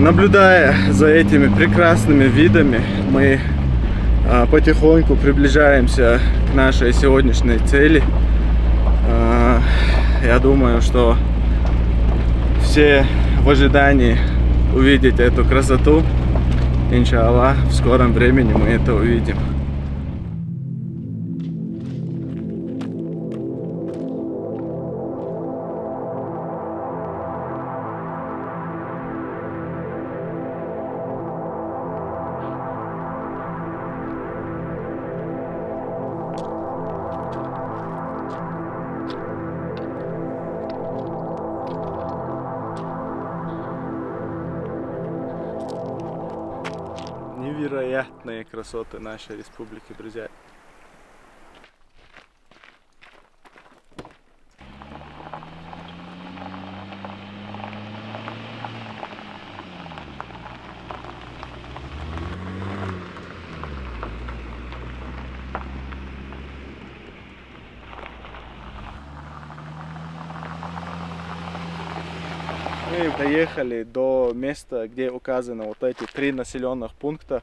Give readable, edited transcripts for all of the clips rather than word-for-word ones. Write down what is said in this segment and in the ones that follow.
Наблюдая за этими прекрасными видами, мы потихоньку приближаемся к нашей сегодняшней цели. Я думаю, что все в ожидании увидеть эту красоту. Иншаллах, в скором времени мы это увидим. Невероятные красоты нашей республики, друзья. Мы доехали до места, где указаны вот эти 3 населенных пункта.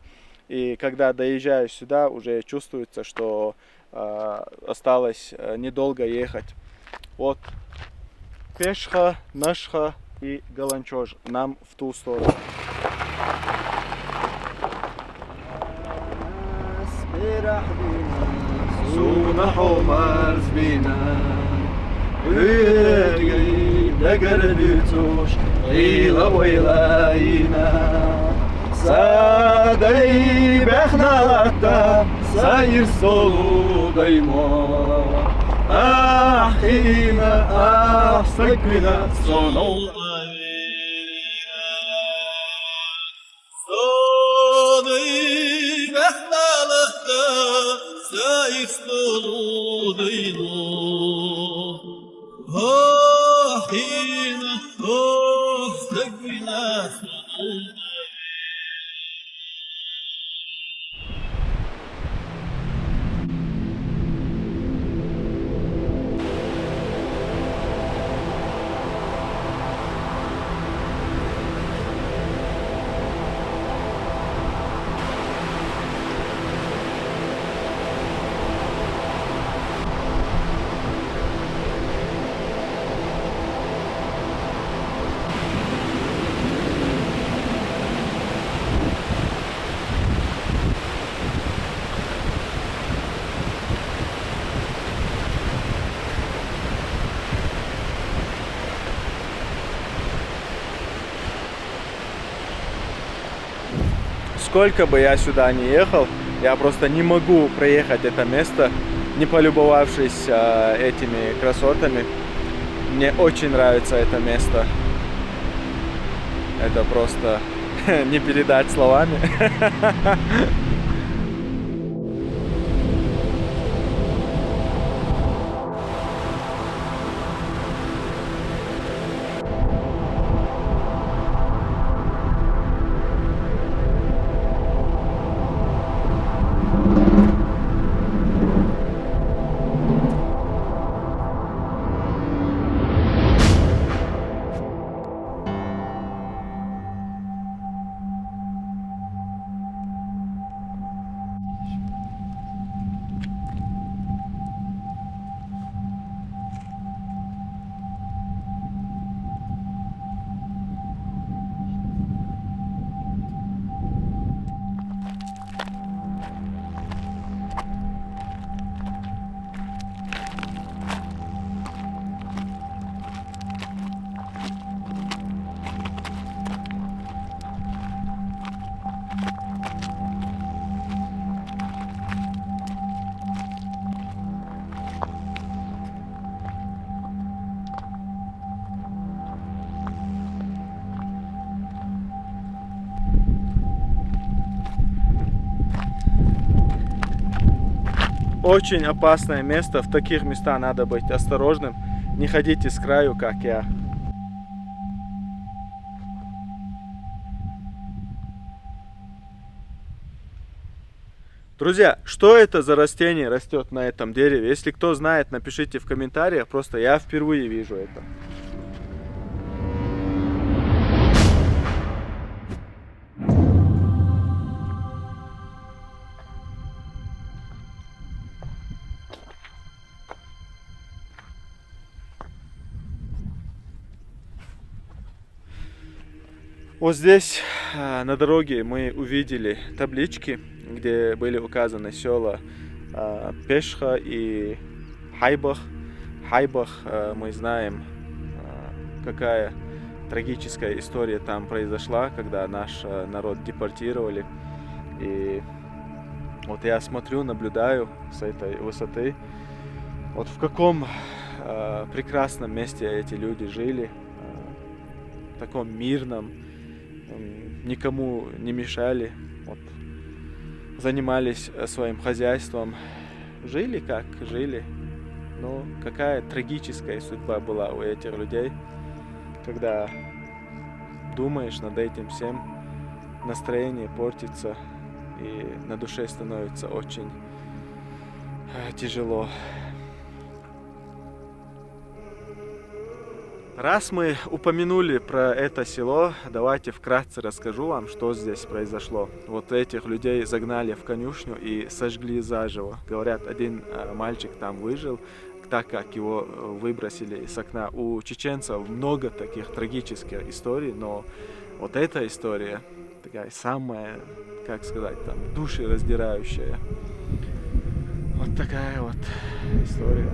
И когда доезжаешь сюда, уже чувствуется, что осталось недолго ехать. Вот Пешха, Нашха и Галанчож нам в ту сторону. Садай бехналата сайыр солудаймо ахина ахсаквина Садай бехналата сайыр солудаймо ахина ахсаквина Сколько бы я сюда ни ехал, я просто не могу проехать это место, не полюбовавшись этими красотами. Мне очень нравится это место. Это просто не передать словами. Очень опасное место. В таких местах надо быть осторожным. Не ходите с краю, как я. Друзья, что это за растение растет на этом дереве? Если кто знает, напишите в комментариях. Просто я впервые вижу это. Вот здесь на дороге мы увидели таблички, где были указаны села Пешха и Хайбах. Хайбах, мы знаем, какая трагическая история там произошла, когда наш народ депортировали. И вот я смотрю, наблюдаю с этой высоты, вот в каком прекрасном месте эти люди жили, в таком мирном, никому не мешали, вот, занимались своим хозяйством, жили как жили. Но какая трагическая судьба была у этих людей, когда думаешь над этим всем, настроение портится и на душе становится очень тяжело. Раз мы упомянули про это село, давайте вкратце расскажу вам, что здесь произошло. Вот этих людей загнали в конюшню и сожгли заживо. Говорят, один мальчик там выжил, так как его выбросили из окна. У чеченцев много таких трагических историй, но вот эта история такая самая, как сказать, там, душераздирающая. Вот такая вот история.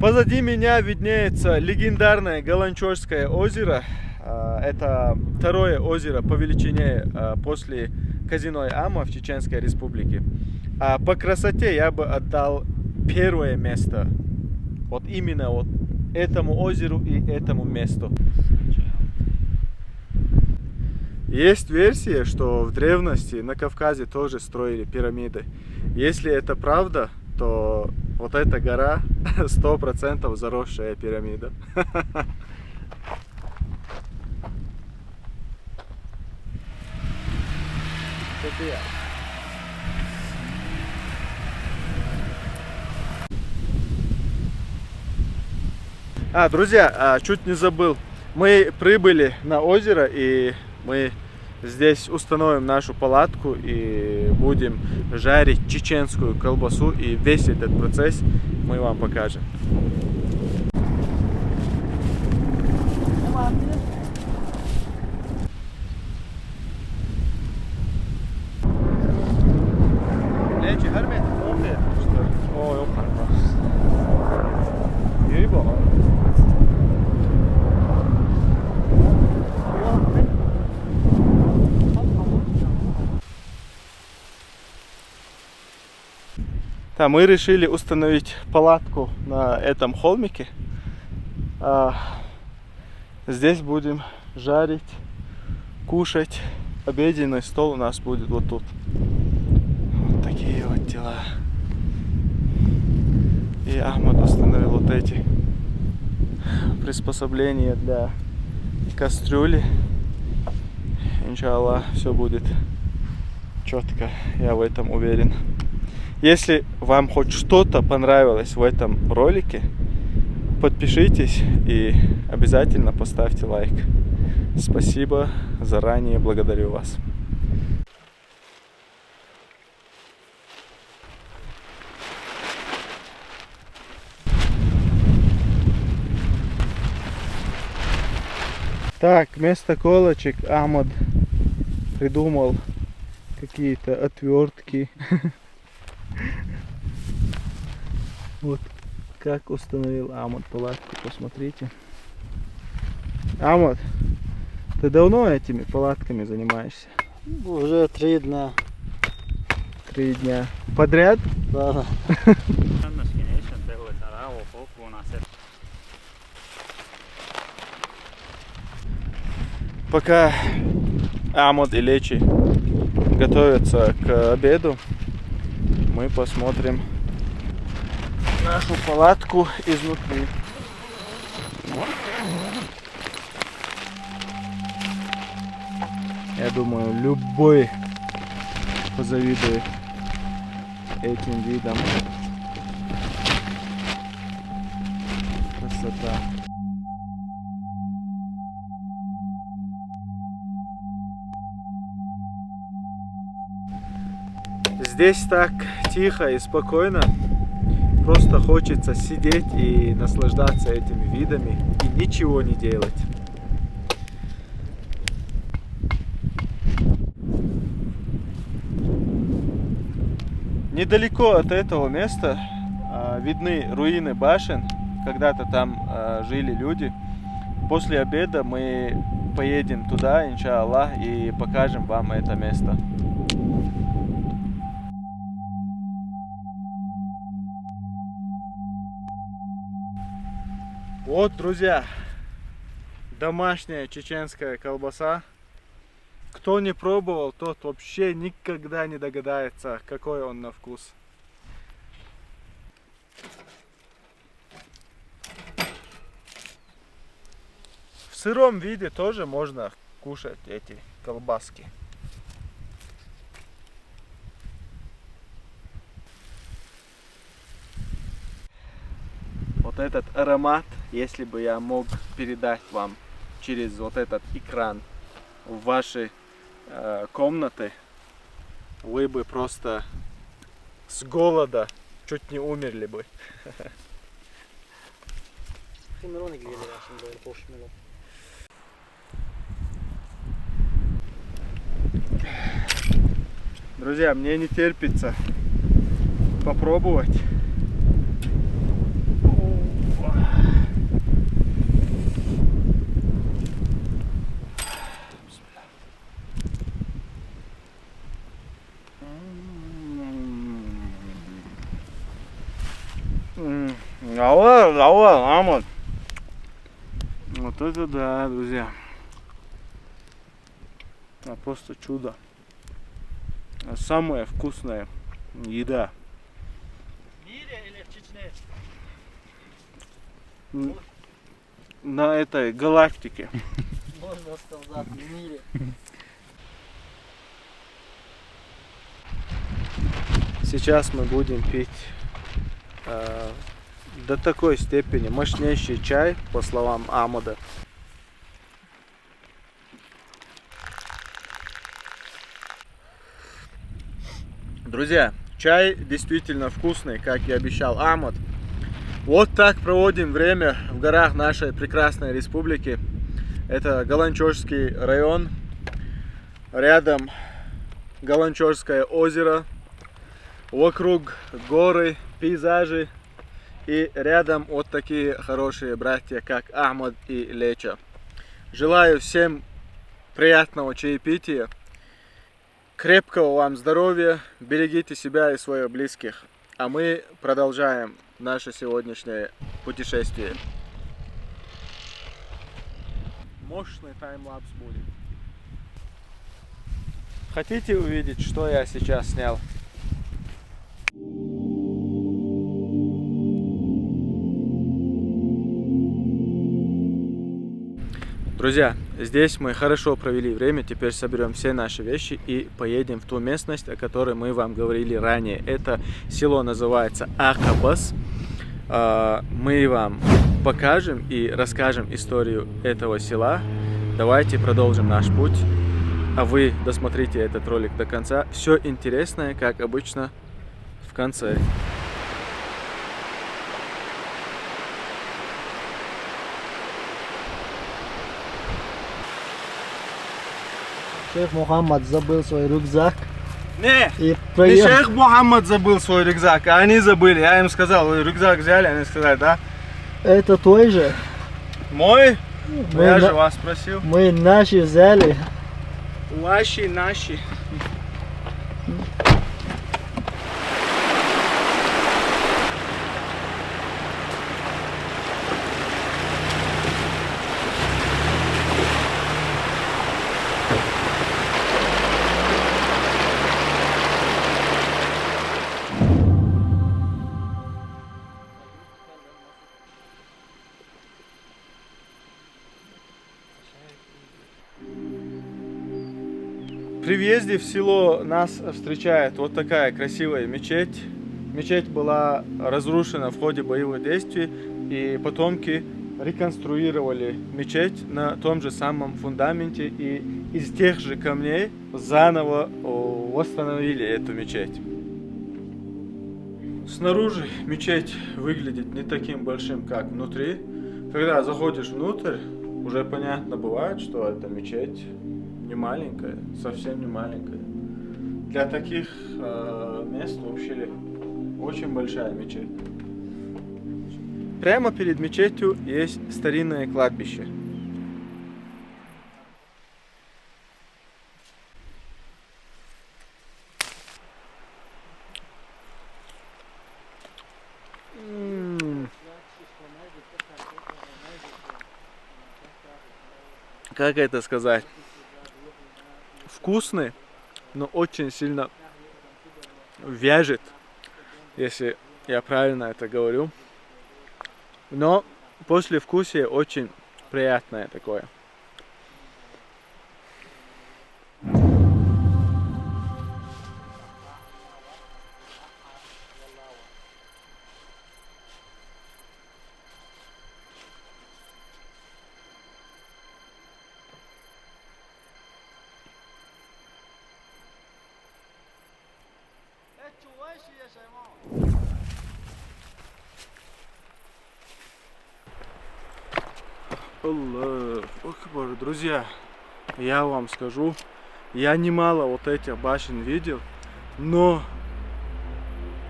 Позади меня виднеется легендарное Галанчорское озеро. Это второе озеро по величине после Козиной-Ама в Чеченской Республике. А по красоте я бы отдал первое место. Вот именно вот этому озеру и этому месту. Есть версия, что в древности на Кавказе тоже строили пирамиды. Если это правда, то вот эта гора 100% заросшая пирамида. Друзья, чуть не забыл. Мы прибыли на озеро, и мы здесь установим нашу палатку и будем жарить чеченскую колбасу, и весь этот процесс мы вам покажем. Мы решили установить палатку на этом холмике. Здесь будем жарить, кушать. Обеденный стол у нас будет вот тут. Вот такие вот дела. И Ахмад установил вот эти приспособления для кастрюли. Иншаллах, все будет четко, я в этом уверен. Если вам хоть что-то понравилось в этом ролике, подпишитесь и обязательно поставьте лайк. Спасибо, заранее благодарю вас. Так, вместо колочек Ахмад придумал какие-то отвертки. Вот как установил Ахмад палатку, посмотрите. Ахмад, ты давно этими палатками занимаешься? Уже 3 дня. 3 дня. Подряд? Да. Пока Ахмад и Лечи готовятся к обеду, мы посмотрим нашу палатку изнутри. Я думаю, любой позавидую этим видом. Красота. Здесь так тихо и спокойно. Просто хочется сидеть и наслаждаться этими видами и ничего не делать. Недалеко от этого места видны руины башен. Когда-то там жили люди. После обеда мы поедем туда, иншаллах, и покажем вам это место. Вот, друзья, домашняя чеченская колбаса. Кто не пробовал, тот вообще никогда не догадается, какой он на вкус. В сыром виде тоже можно кушать эти колбаски. Вот этот аромат, если бы я мог передать вам через вот этот экран в ваши комнаты, вы бы просто с голода чуть не умерли бы. Друзья, мне не терпится попробовать. Амон. Вот это да, друзья. Просто чудо. Самая вкусная еда. В мире или в Чечне? На этой галактике. Можно сказать, в мире. Сейчас мы будем пить до такой степени мощнейший чай, по словам Амода. Друзья, чай действительно вкусный, как и обещал Амод. Вот так проводим время в горах нашей прекрасной республики. Это Галанчожский район. Рядом Галанчожское озеро. Вокруг горы, пейзажи. И рядом вот такие хорошие братья, как Ахмад и Леча. Желаю всем приятного чаепития. Крепкого вам здоровья. Берегите себя и своих близких. А мы продолжаем наше сегодняшнее путешествие. Мощный таймлапс будет. Хотите увидеть, что я сейчас снял? Друзья, здесь мы хорошо провели время. Теперь соберем все наши вещи и поедем в ту местность, о которой мы вам говорили ранее. Это село называется Акабас. Мы вам покажем и расскажем историю этого села. Давайте продолжим наш путь. А вы досмотрите этот ролик до конца. Все интересное, как обычно, в конце. Шейх Мухаммад забыл свой рюкзак Не, и не проехал. шейх Мухаммад забыл свой рюкзак, а они забыли. Я им сказал, вы рюкзак взяли, они сказали, да. Это твой же. Мой? Мы, Я на- же вас спросил. мы наши взяли. Ваши, наши. При въезде в село нас встречает вот такая красивая мечеть. Мечеть была разрушена в ходе боевых действий, и потомки реконструировали мечеть на том же самом фундаменте и из тех же камней заново восстановили эту мечеть. Снаружи мечеть выглядит не таким большим, как внутри. Когда заходишь внутрь, уже понятно бывает, что эта мечеть не маленькая, совсем не маленькая. Для таких мест вообще очень большая мечеть. Прямо перед мечетью есть старинное кладбище. Как это сказать? Вкусный, но очень сильно вяжет, если я правильно это говорю. Но послевкусие очень приятное такое. Аллах Акбар. Друзья, я вам скажу, я немало вот этих башен видел, но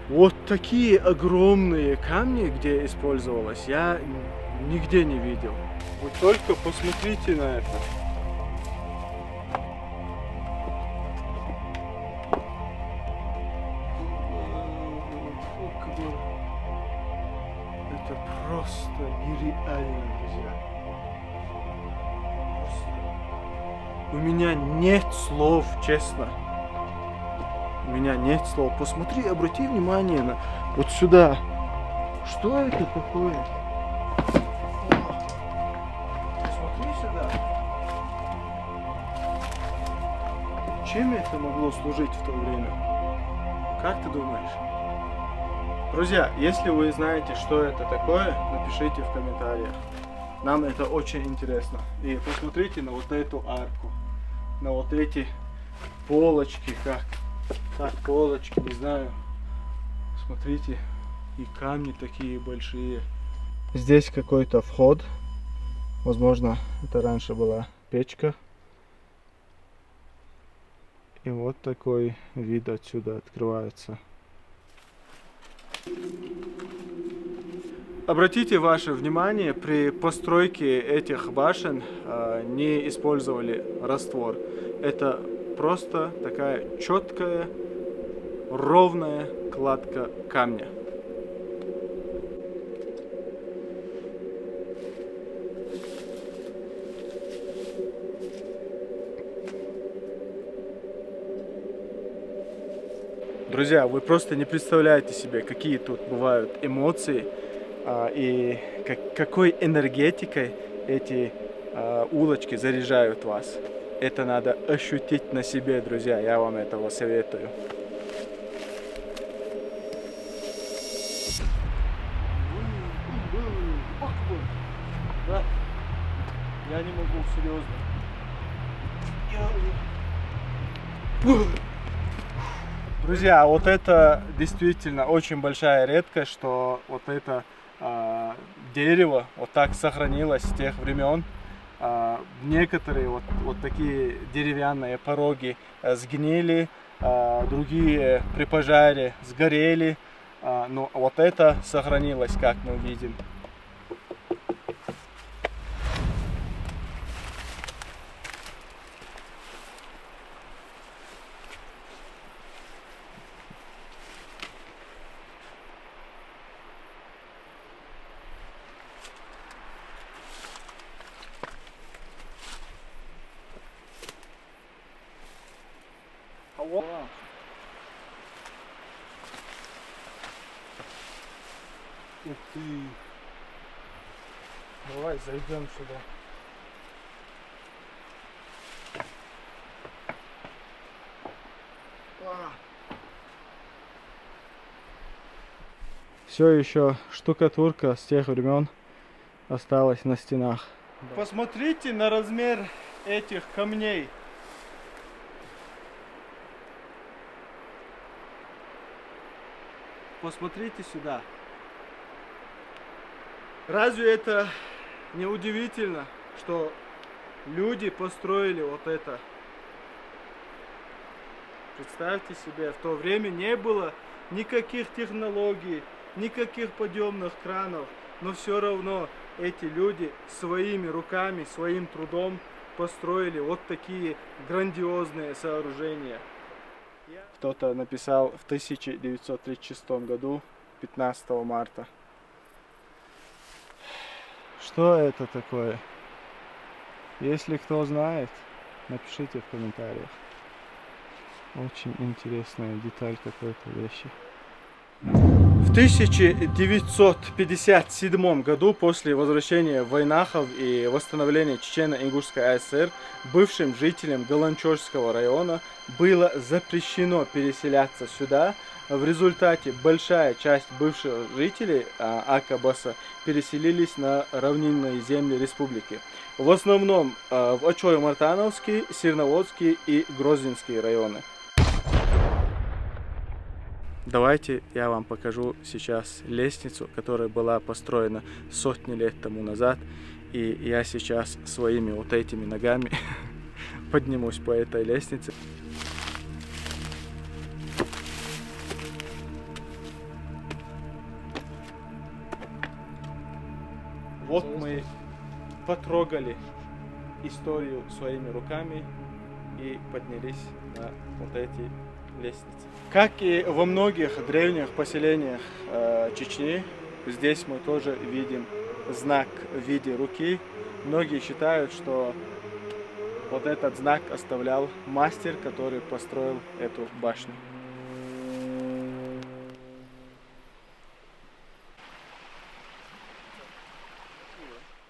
вот такие огромные камни, где использовалось, я нигде не видел. Вы только посмотрите на это. Это просто нереально, друзья. У меня нет слов, честно. У меня нет слов. Посмотри, обрати внимание на вот сюда. Что это такое? Посмотри сюда. Чем это могло служить в то время? Как ты думаешь? Друзья, если вы знаете, что это такое, напишите в комментариях. Нам это очень интересно. И посмотрите на вот эту арку. На вот эти полочки, как полочки, не знаю. Смотрите, и камни такие большие. Здесь какой-то вход. Возможно, это раньше была печка. И вот такой вид отсюда открывается. Обратите ваше внимание, при постройке этих башен не использовали раствор. Это просто такая четкая, ровная кладка камня. Друзья, вы просто не представляете себе, какие тут бывают эмоции и какой энергетикой эти улочки заряжают вас. Это надо ощутить на себе, друзья, я вам этого советую. Да, я не могу, серьезно. Друзья, вот это действительно очень большая редкость, что вот это дерево вот так сохранилось с тех времен. Некоторые вот такие деревянные пороги сгнили, другие при пожаре сгорели, но вот это сохранилось, как мы видим. Ух ты! Давай зайдем сюда. Все еще штукатурка с тех времен осталась на стенах. Посмотрите на размер этих камней. Посмотрите сюда. Разве это не удивительно, что люди построили вот это? Представьте себе, в то время не было никаких технологий, никаких подъемных кранов, но все равно эти люди своими руками, своим трудом построили вот такие грандиозные сооружения. Кто-то написал в 1936 году, 15 марта. Что это такое? Если кто знает, напишите в комментариях. Очень интересная деталь какой-то вещи. В 1957 году, после возвращения войнахов и восстановления Чечено-Ингушской АСР, бывшим жителям Галанчожского района было запрещено переселяться сюда. В результате большая часть бывших жителей Акабаса переселились на равнинные земли республики. В основном в Очой-Мартановский, Сирноводский и Грозненский районы. Давайте я вам покажу сейчас лестницу, которая была построена сотни лет тому назад. И я сейчас своими вот этими ногами поднимусь по этой лестнице. Вот мы потрогали историю своими руками и поднялись на вот эти лестницы. Как и во многих древних поселениях Чечни, здесь мы тоже видим знак в виде руки. Многие считают, что вот этот знак оставлял мастер, который построил эту башню.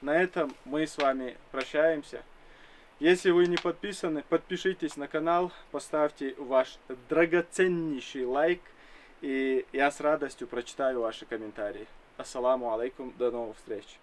На этом мы с вами прощаемся. Если вы не подписаны, подпишитесь на канал, поставьте ваш драгоценнейший лайк, и я с радостью прочитаю ваши комментарии. Ассаламу алейкум, до новых встреч!